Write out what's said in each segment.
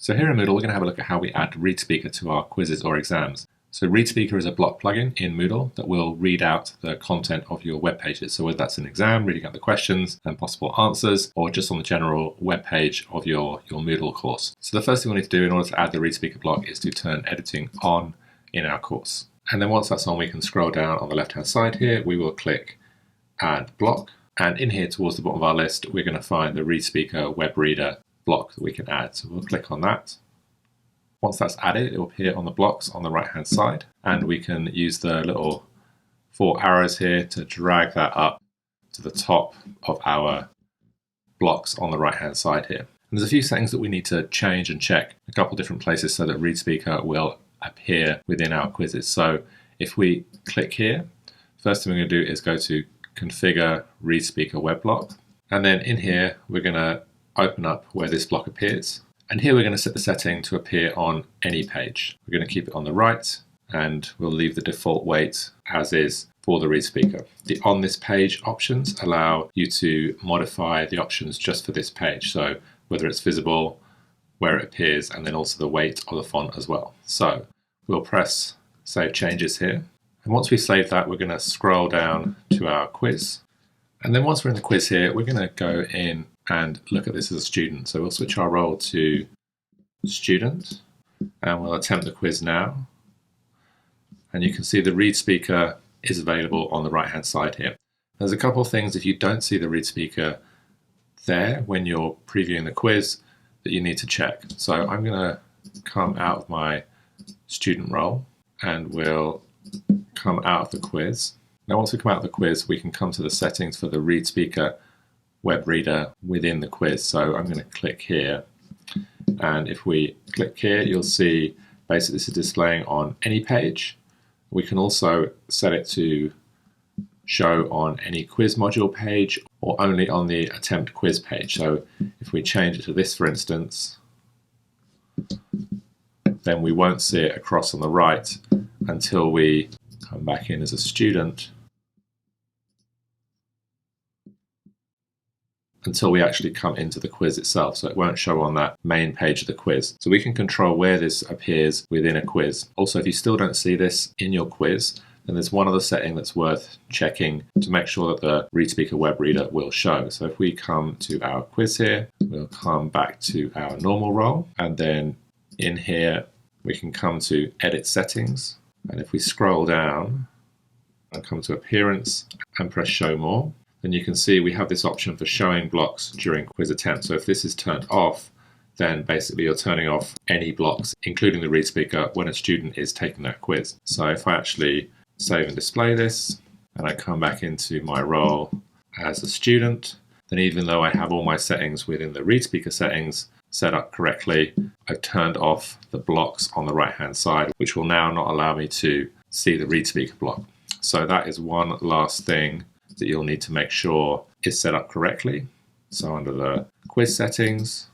So here in Moodle, we're going to have a look at how we add ReadSpeaker to our quizzes or exams. So ReadSpeaker is a block plugin in Moodle that will read out the content of your web pages. So whether that's an exam, reading out the questions and possible answers, or just on the general web page of your Moodle course. So the first thing we need to do in order to add the ReadSpeaker block is to turn editing on in our course. And then once that's on, we can scroll down on the left-hand side here. We will click Add Block. And in here towards the bottom of our list, we're going to find the ReadSpeaker web reader block that we can add. So we'll click on that. Once that's added, it will appear on the blocks on the right hand side, and we can use the little 4 arrows here to drag that up to the top of our blocks on the right hand side here. And there's a few settings that we need to change and check a couple different places so that ReadSpeaker will appear within our quizzes. So if we click here, first thing we're going to do is go to Configure ReadSpeaker Web Block, and then in here we're going to open up where this block appears. And here we're going to set the setting to appear on any page. We're going to keep it on the right, and we'll leave the default weight as is for the ReadSpeaker. The on this page options allow you to modify the options just for this page. So whether it's visible, where it appears, and then also the weight of the font as well. So we'll press Save Changes here. And once we save that, we're going to scroll down to our quiz. And then once we're in the quiz here, we're going to go in and look at this as a student. So we'll switch our role to student, and we'll attempt the quiz now. And you can see the ReadSpeaker is available on the right hand side here. There's a couple of things if you don't see the ReadSpeaker there when you're previewing the quiz that you need to check. So I'm going to come out of my student role and we'll come out of the quiz. Now once we come out of the quiz, we can come to the settings for the ReadSpeaker web reader within the quiz. So I'm going to click here, and if we click here, you'll see basically this is displaying on any page. We can also set it to show on any quiz module page or only on the attempt quiz page. So if we change it to this, for instance, then we won't see it across on the right until we come back in as a student, until we actually come into the quiz itself. So it won't show on that main page of the quiz. So we can control where this appears within a quiz. Also, if you still don't see this in your quiz, then there's one other setting that's worth checking to make sure that the ReadSpeaker web reader will show. So if we come to our quiz here, we'll come back to our normal role, and then in here we can come to Edit Settings, and if we scroll down and come to Appearance and press Show More, then you can see we have this option for showing blocks during quiz attempts. So if this is turned off, then basically you're turning off any blocks, including the ReadSpeaker, when a student is taking that quiz. So if I actually save and display this, and I come back into my role as a student, then even though I have all my settings within the ReadSpeaker settings set up correctly, I've turned off the blocks on the right-hand side, which will now not allow me to see the ReadSpeaker block. So that is one last thing that you'll need to make sure is set up correctly. So under the quiz settings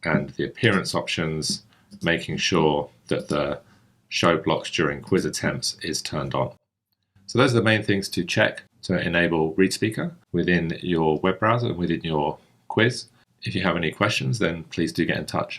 and the appearance options, making sure that the show blocks during quiz attempts is turned on. So those are the main things to check to enable ReadSpeaker within your web browser and within your quiz. If you have any questions, then please do get in touch.